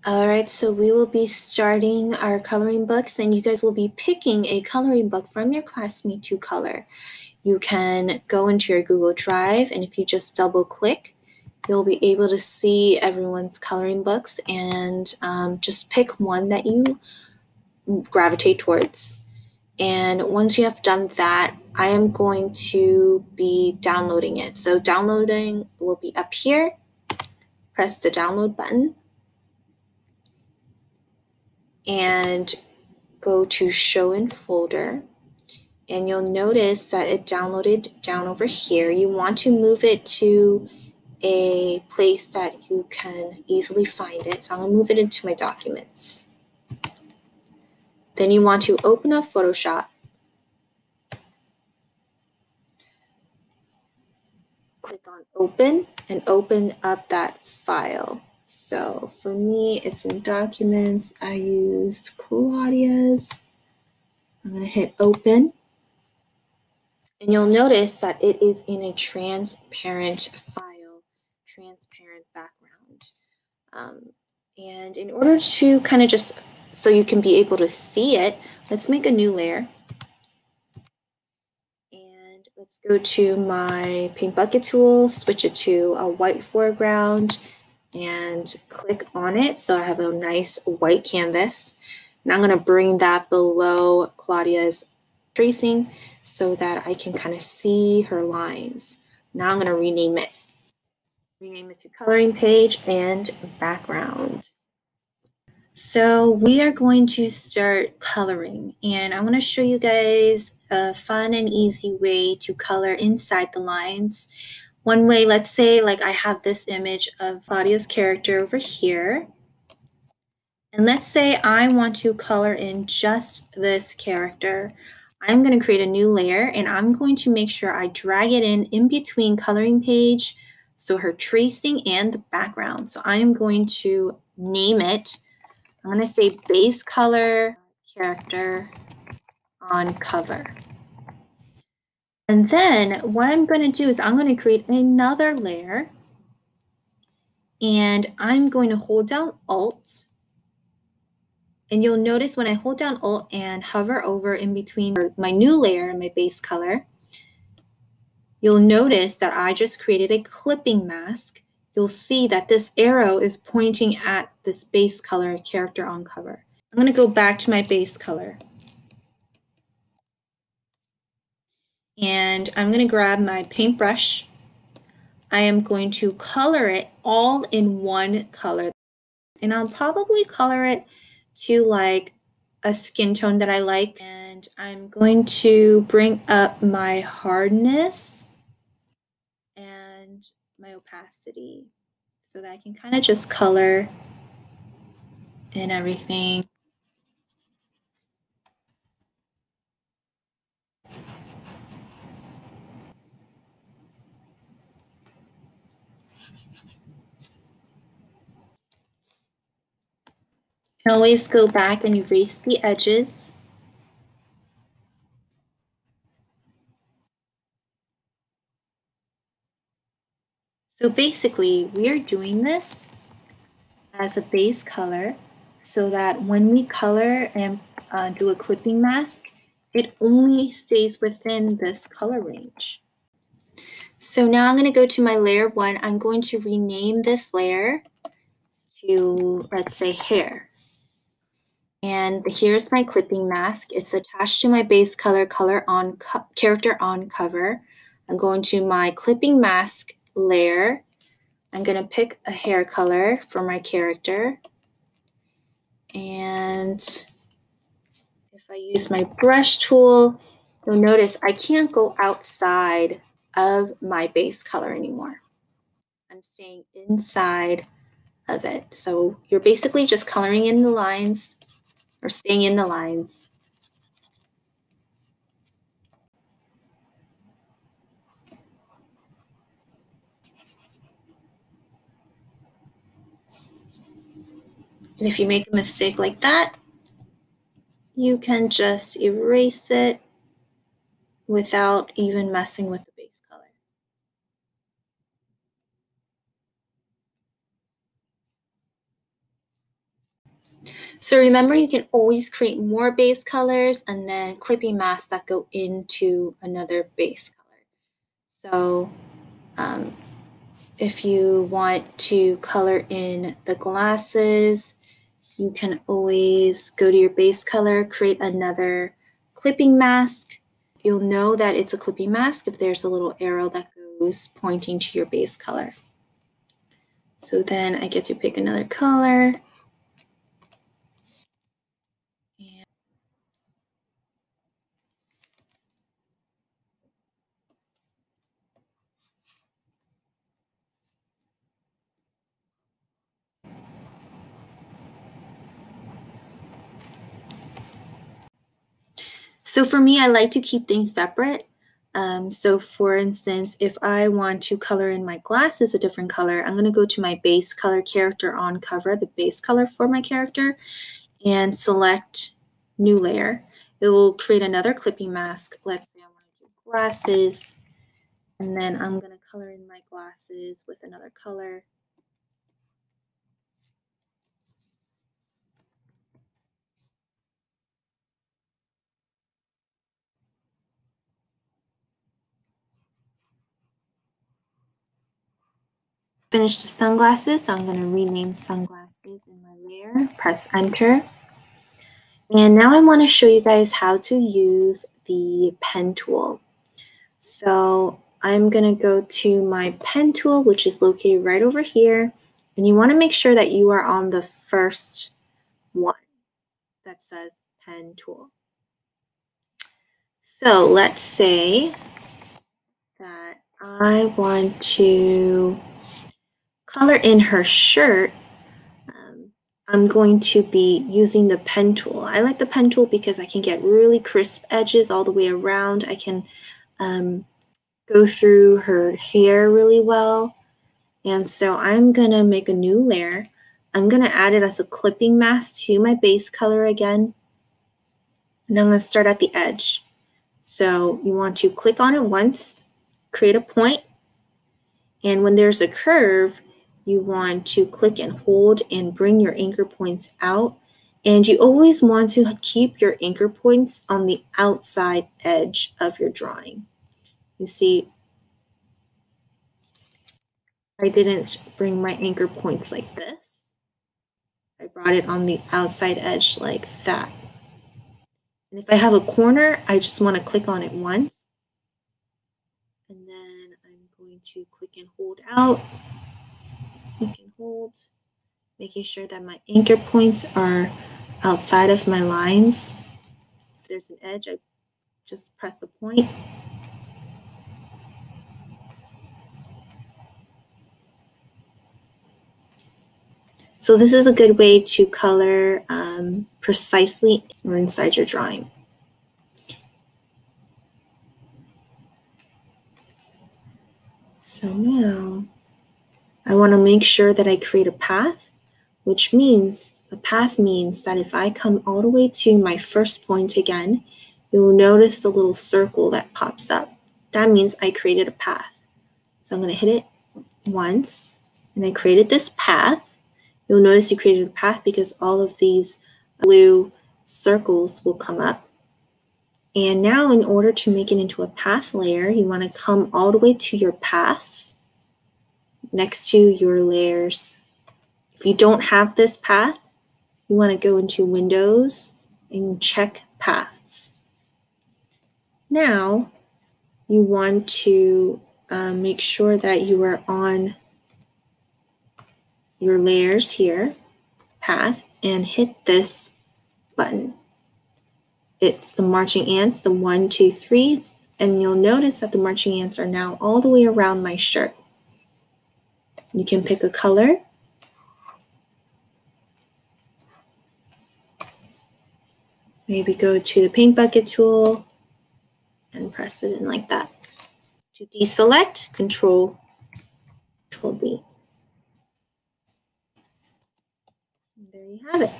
All right, so we will be starting our coloring books, and you guys will be picking a coloring book from your classmate to color. You can go into your Google Drive, and if you just double click, you'll be able to see everyone's coloring books and just pick one that you gravitate towards. And once you have done that, I am going to be downloading it. So downloading will be up here. Press the download button and go to show in folder. And you'll notice that it downloaded down over here. You want to move it to a place that you can easily find it. So I'm going to move it into my documents. Then you want to open up Photoshop. Click on open and open up that file. So for me, it's in documents. I used Claudia's. I'm going to hit open. And you'll notice that it is in a transparent file, transparent background. And in order to kind of just, so you can be able to see it, let's make a new layer. And let's go to my paint bucket tool, switch it to a white foreground, and click on it. So I have a nice white canvas. And I'm going to bring that below Claudia's tracing so that I can kind of see her lines. Now I'm going to rename it. Rename it to coloring page and background. So we are going to start coloring, and I want to show you guys a fun and easy way to color inside the lines. One way, let's say like I have this image of Claudia's character over here. And let's say I want to color in just this character. I'm going to create a new layer, and I'm going to make sure I drag it in between coloring page, so her tracing and the background. So I am going to name it. I'm going to say base color character on cover. And then what I'm going to do is I'm going to create another layer, and I'm going to hold down Alt. And you'll notice when I hold down Alt and hover over in between my new layer and my base color, you'll notice that I just created a clipping mask. You'll see that this arrow is pointing at this base color character on cover. I'm going to go back to my base color. And I'm going to grab my paintbrush. I am going to color it all in one color. And I'll probably color it to like a skin tone that I like. And I'm going to bring up my hardness and my opacity so that I can kind of just color and everything. You can always go back and erase the edges. So basically, we are doing this as a base color so that when we color and do a clipping mask, it only stays within this color range. So now I'm going to go to my layer 1. I'm going to rename this layer to, let's say, hair. And here's my clipping mask. It's attached to my base color, character on cover. I'm going to my clipping mask layer. I'm going to pick a hair color for my character. And if I use my brush tool, you'll notice I can't go outside of my base color anymore. I'm staying inside of it. So you're basically just coloring in the lines or staying in the lines. And if you make a mistake like that, you can just erase it without even messing with the base color. So remember, you can always create more base colors and then clipping masks that go into another base color. So if you want to color in the glasses, you can always go to your base color, create another clipping mask. You'll know that it's a clipping mask if there's a little arrow that goes pointing to your base color. So then I get to pick another color. So for me, I like to keep things separate. So for instance, if I want to color in my glasses a different color, I'm going to go to my base color character on cover, the base color for my character, and select new layer. It will create another clipping mask. Let's say I want to do glasses, and then I'm going to color in my glasses with another color. Finish the sunglasses, so I'm going to rename sunglasses in my layer, press enter. And now I want to show you guys how to use the pen tool. So I'm going to go to my pen tool, which is located right over here. And you want to make sure that you are on the first one that says pen tool. So let's say that I want to color in her shirt. I'm going to be using the pen tool. I like the pen tool because I can get really crisp edges all the way around. I can go through her hair really well. And so I'm going to make a new layer. I'm going to add it as a clipping mask to my base color again. And I'm going to start at the edge. So you want to click on it once, create a point, and when there's a curve, you want to click and hold and bring your anchor points out. And you always want to keep your anchor points on the outside edge of your drawing. You see, I didn't bring my anchor points like this. I brought it on the outside edge like that. And if I have a corner, I just want to click on it once. And then I'm going to click and hold out. Click and hold, making sure that my anchor points are outside of my lines. If there's an edge, I just press a point. So this is a good way to color precisely inside your drawing. So now I want to make sure that I create a path, which means a path means that if I come all the way to my first point again, you'll notice the little circle that pops up. That means I created a path. So I'm going to hit it once, and I created this path. You'll notice you created a path because all of these blue circles will come up. And now in order to make it into a path layer, you want to come all the way to your paths next to your layers. If you don't have this path, you want to go into Windows and check Paths. Now you want to make sure that you are on your layers here, Path, and hit this button. It's the marching ants, the 1, 2, 3, and you'll notice that the marching ants are now all the way around my shirt. You can pick a color. Maybe go to the paint bucket tool and press it in like that. To deselect, Control B. There you have it.